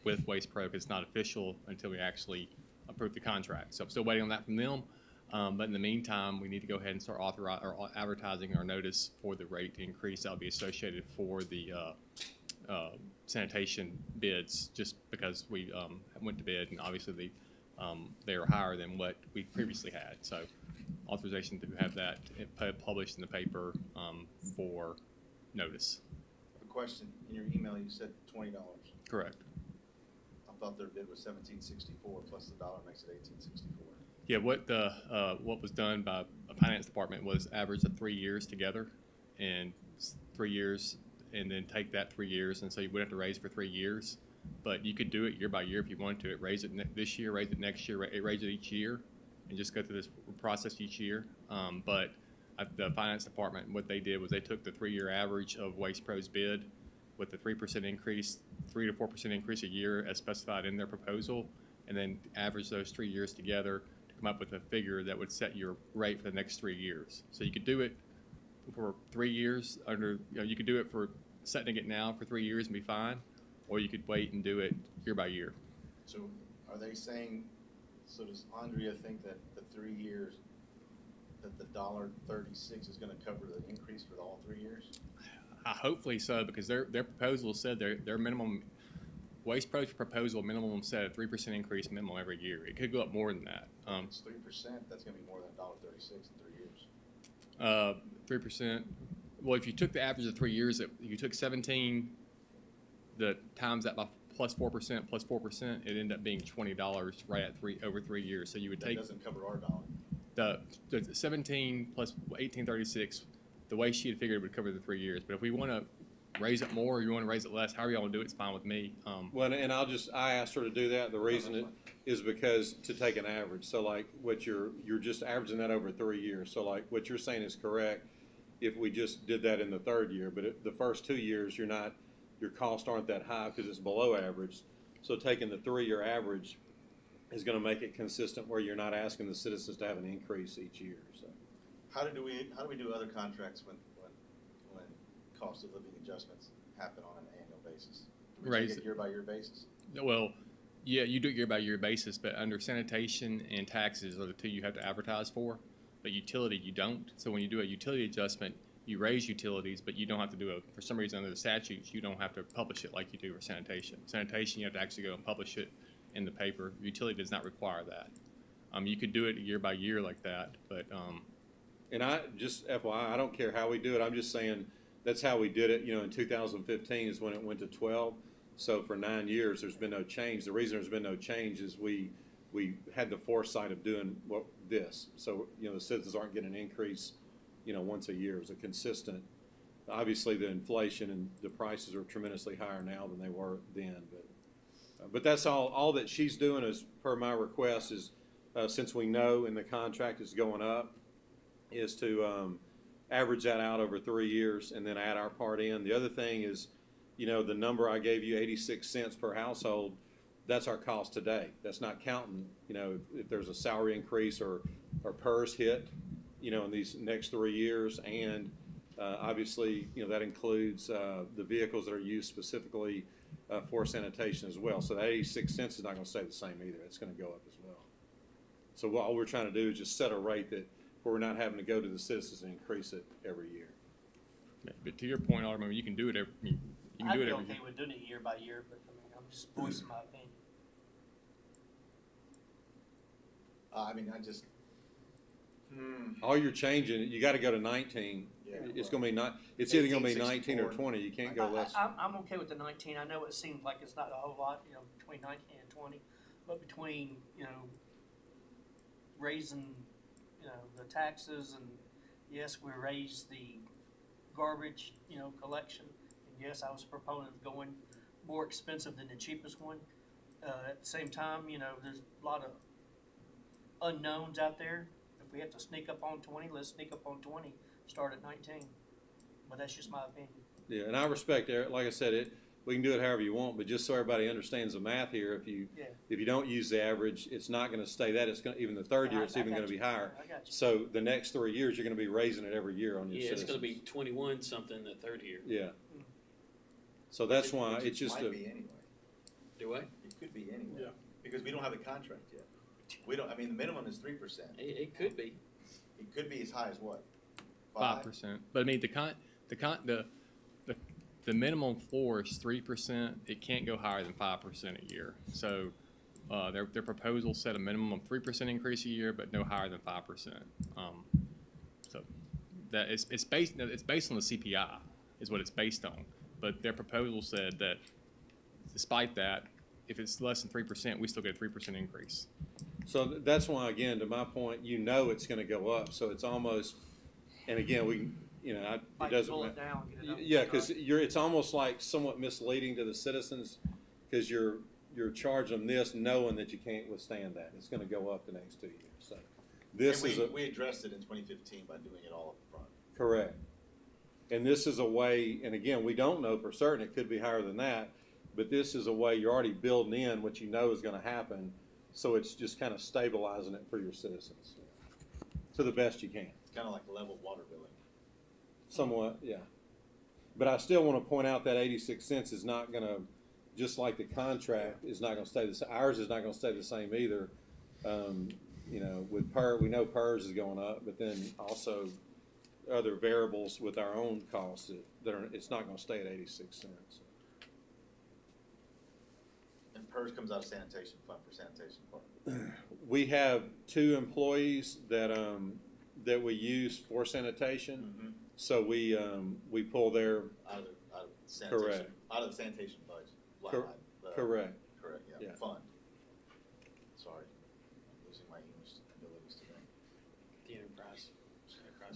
with Waste Pro, because it's not official until we actually approve the contract. So I'm still waiting on that from them. But in the meantime, we need to go ahead and start advertising our notice for the rate increase that will be associated for the sanitation bids, just because we went to bid and obviously they are higher than what we previously had. So authorization to have that published in the paper for notice. A question, in your email you said $20. Correct. I thought their bid was $17.64 plus the dollar makes it $18.64. Yeah, what was done by the finance department was average of 3 years together, and 3 years, and then take that 3 years, and so you would have to raise for 3 years. But you could do it year by year if you wanted to. It raise it this year, raise it next year, raise it each year, and just go through this process each year. But the finance department, what they did was they took the 3-year average of Waste Pro's bid with the 3% increase, 3 to 4% increase a year as specified in their proposal, and then average those 3 years together to come up with a figure that would set your rate for the next 3 years. So you could do it for 3 years under, you could do it for setting it now for 3 years and be fine, or you could wait and do it year by year. So are they saying, so does Andrea think that the 3 years, that the $1.36 is gonna cover the increase for all 3 years? Hopefully so, because their proposal said their minimum, Waste Pro's proposal minimum said a 3% increase minimum every year. It could go up more than that. It's 3%, that's gonna be more than $1.36 in 3 years. 3%. Well, if you took the average of 3 years, if you took 17, the times that by plus 4%, it ended up being $20 right at over 3 years. So you would That take doesn't cover our dollar. the 17 plus 1836. The way she had figured it would cover the 3 years. But if we want to raise it more, or you want to raise it less, however you want to do it, it's fine with me. Well, and I asked her to do that. The reason is because to take an average. So like what you're just averaging that over 3 years. So like what you're saying is correct if we just did that in the 3rd year. But the first 2 years, your costs aren't that high because it's below average. So taking the 3-year average is gonna make it consistent where you're not asking the citizens to have an increase each year, so. How do we do other contracts when cost of living adjustments happen on an annual basis? Do we Raise take it. it year by year basis? Well, yeah, you do it year by year basis, but under sanitation and taxes are the two you have to advertise for. But utility, you don't. So when you do a utility adjustment, you raise utilities, but you don't have to do it. For some reason, under the statutes, you don't have to publish it like you do for sanitation. Sanitation, you have to actually go and publish it in the paper. Utility does not require that. You could do it year by year like that, but And I, just FYI, I don't care how we do it, I'm just saying, that's how we did it, in 2015 is when it went to 12. So for 9 years, there's been no change. The reason there's been no change is we had the foresight of doing this. So, the citizens aren't getting an increase, once a year. It was a consistent, obviously the inflation and the prices are tremendously higher now than they were then. But that's all that she's doing is, per my request, is since we know in the contract is going up, is to average that out over 3 years and then add our part in. The other thing is, the number I gave you, 86 cents per household, that's our cost today. That's not counting, if there's a salary increase or PERS hit, in these next 3 years. And obviously, that includes the vehicles that are used specifically for sanitation as well. So that 86 cents is not going to stay the same either. It's going to go up as well. So all we're trying to do is just set a rate that where we're not having to go to the citizens and increase it every year. but to your point, Alderman, you can do it every you can I'd do it be every okay year. with doing it year by year, but I mean, I'm just voicing my opinion. All you're changing, you got to go to 19. Yeah, It's well, going to be it's either going to be 19 or 1864. 20. You can't go less. I'm okay with the 19. I know it seems like it's not a whole lot, between 19 and 20, but between, raising, the taxes and yes, we raised the garbage, collection. And yes, I was a proponent of going more expensive than the cheapest one. At the same time, there's a lot of unknowns out there. If we have to sneak up on 20, let's sneak up on 20, start at 19. But that's just my opinion. Yeah, and I respect it. Like I said, we can do it however you want, but just so everybody understands the math here, if you don't use the average, it's not going to stay that. It's going even the third year, it's I even got going to be you. higher. I got you. So the next 3 years, you're going to be raising it every year on your Yeah, it's citizens. gonna be 21 something the third year. Yeah. So that's why Which it's just might a. be anyway. Do I? It could be anyway. Yeah. Because we don't have the contract yet. The minimum is 3%. It could be. It could be as high as what? 5%. But I mean, the minimum floor is 3%. It can't go higher than 5% a year. So their proposal set a minimum of 3% increase a year, but no higher than 5%. So that it's based on the CPI is what it's based on. But their proposal said that despite that, if it's less than 3%, we still get a 3% increase. So that's why, again, to my point, it's going to go up. So it's almost, and again, it Like doesn't pull matter. it down, get it up. Yeah, because it's almost like somewhat misleading to the citizens because you're charging them this knowing that you can't withstand that. It's going to go up the next 2 years. So this is we addressed it in 2015 by doing it all up front. correct. And this is a way, and again, we don't know for certain. It could be higher than that, but this is a way you're already building in what you know is going to happen. So it's just kind of stabilizing it for your citizens to the best you can. It's kind of like level water billing. Somewhat, yeah. But I still want to point out that 86 cents is not going to, just like the contract is not going to stay the same. Ours is not going to stay the same either. With we know PERS is going up, but then also other variables with our own costs it's not going to stay at 86 cents. And PERS comes out of sanitation fund for sanitation part. We have 2 employees that we use for sanitation. Mm-hmm. So we pull their Out of sanitation. Correct. Out of the sanitation budget. correct. Correct, yeah. Yeah. Fund. Sorry, I'm losing my English abilities today. The enterprise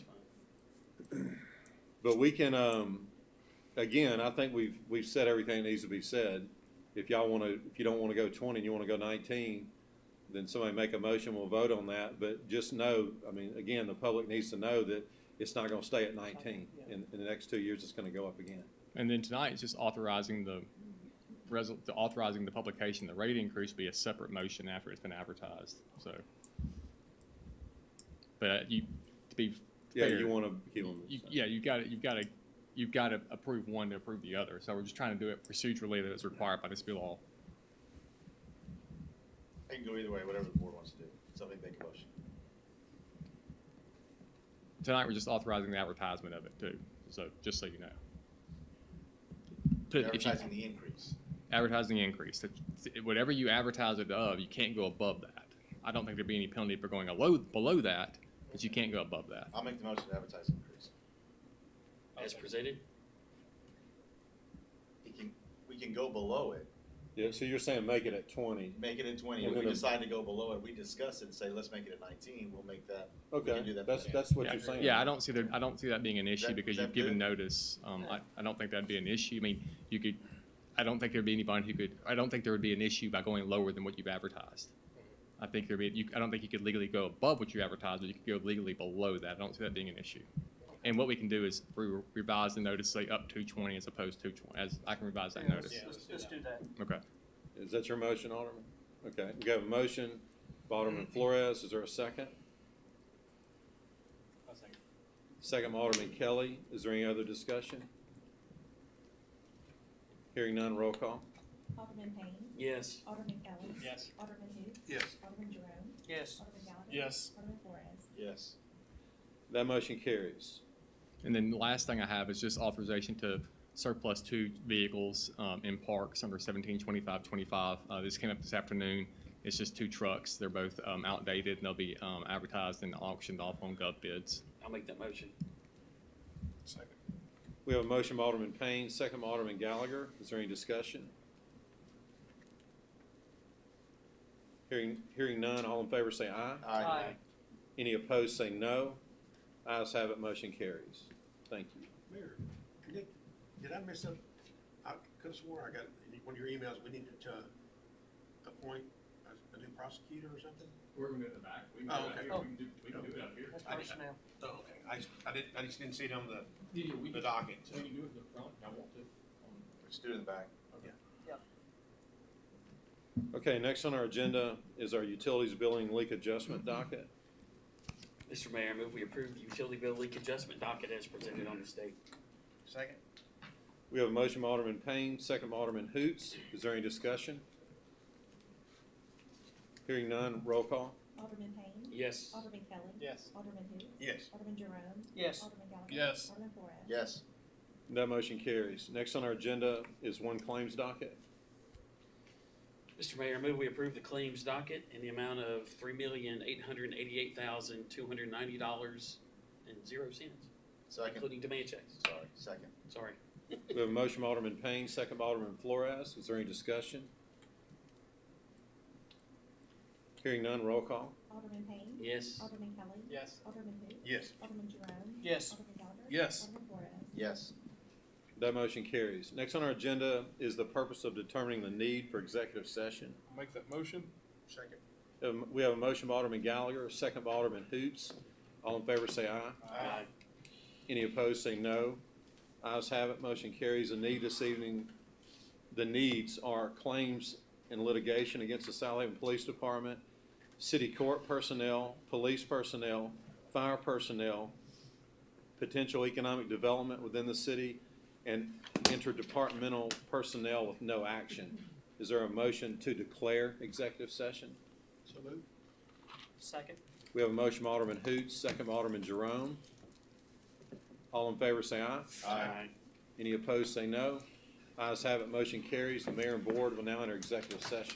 fund. But we can again, I think we've said everything that needs to be said. If you don't want to go 20 and you want to go 19, then somebody make a motion, we'll vote on that. But just know, again, the public needs to know that it's not going to stay at 19. In the next 2 years, it's going to go up again. And then tonight is just authorizing the authorizing the publication, of the rate increase be a separate motion after it's been advertised, so. But you, to be Yeah, fair, you wanna keep them. yeah, you've got to approve one to approve the other. So we're just trying to do it procedurally that is required by this law. I can go either way, whatever the board wants to do. Somebody make a motion. Tonight, we're just authorizing the advertisement of it too, so, just so you know. You're If you- advertising the increase. Advertising the increase, whatever you advertise it of, you can't go above that. I don't think there'd be any penalty for going below that, but you can't go above that. I'll make the motion to advertise the increase. As presented? We can go below it, Yeah, so you're saying make it at 20. make it at 20. We're If we gonna- decide to go below it, we discuss it and say, let's make it at 19, we'll make that. We Okay, can do that. that's what Yeah, you're saying. yeah, I don't see that being an issue that- because is that you've given good? notice. I don't think that'd be an issue. I mean, I don't think there'd be anybody I don't think there would be an issue by going lower than what you've advertised. I don't think you could legally go above what you advertised, but you could go legally below that. I don't see that being an issue. And what we can do is revise the notice, say up to 20 as opposed to 20, as I can revise that notice. Let's do that. Okay. Is that your motion, Alderman? Okay, we have a motion by Alderman Flores. Is there a second? Second by Alderman Kelly. Is there any other discussion? Hearing none, roll call. Alderman Payne. Yes. Alderman Kelly. Yes. Alderman who? Yes. Alderman Jerome. Yes. Alderman Gallagher. Yes. Alderman Flores. Yes. That motion carries. And then the last thing I have is just authorization to surplus 2 vehicles in parks under 172525. This came up this afternoon. It's just 2 trucks. They're both outdated and they'll be advertised and auctioned off on Gov Bids. I'll make that motion. Second. We have a motion by Alderman Payne, second by Alderman Gallagher. Is there any discussion? Hearing none, all in favor say aye. Aye. Any opposed say no. Ayes have it, motion carries. Thank you. Mayor, did I miss something? I could have swore I got, in one of your emails, we needed to appoint a new prosecutor or something? We're going to do it in the back. We can do it out here. We can do it up here. That's personnel. Oh, okay. I just didn't see it on the docket. So. We can do it in the front. I want to. Let's do it in the back. Okay, next on our agenda is our utilities billing leak adjustment docket. Mr. Mayor, I move we approve the utility bill leak adjustment docket as presented on the state. Second? We have a motion by Alderman Payne, second by Alderman Hoots. Is there any discussion? Hearing none, roll call. Alderman Payne. Yes. Alderman Kelly. Yes. Alderman who? Yes. Alderman Jerome. Yes. Alderman Gallagher. Yes. Alderman Flores. Yes. That motion carries. Next on our agenda is one claims docket. Mr. Mayor, I move we approve the claims docket in the amount of $3,888,290.00, Second. including demand checks. Second. Sorry. We have a motion by Alderman Payne, second by Alderman Flores. Is there any discussion? Hearing none, roll call. Alderman Payne. Yes. Alderman Kelly. Yes. Alderman who? Yes. Alderman Jerome. Yes. Alderman Gallagher. Yes. Alderman Flores. Yes. That motion carries. Next on our agenda is the purpose of determining the need for executive session. I'll make that motion. Second. We have a motion by Alderman Gallagher, second by Alderman Hoots. All in favor say aye. Aye. Any opposed say no. Ayes have it, motion carries. The needs are claims and litigation against the Southaven Police Department, city court personnel, police personnel, fire personnel, potential economic development within the city, and interdepartmental personnel with no action. Is there a motion to declare executive session? So moved. Second. We have a motion by Alderman Hoots, second by Alderman Jerome. All in favor say aye. Aye. Any opposed say no. Ayes have it, motion carries. The mayor and board will now enter executive session.